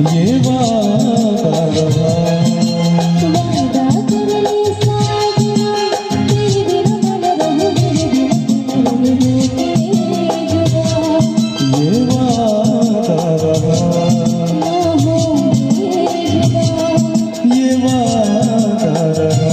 ये वादा रहा। वादा कर ले साजना, तेरे बिना न रहूं, मेरे बिना न रहूं जुदा। ये वादा रहा, ना होंगे जुदा। ये वादा रहा।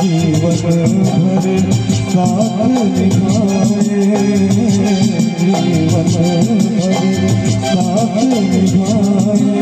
जीवन भर साथ निभाए, जीवन भर साथ निभाए।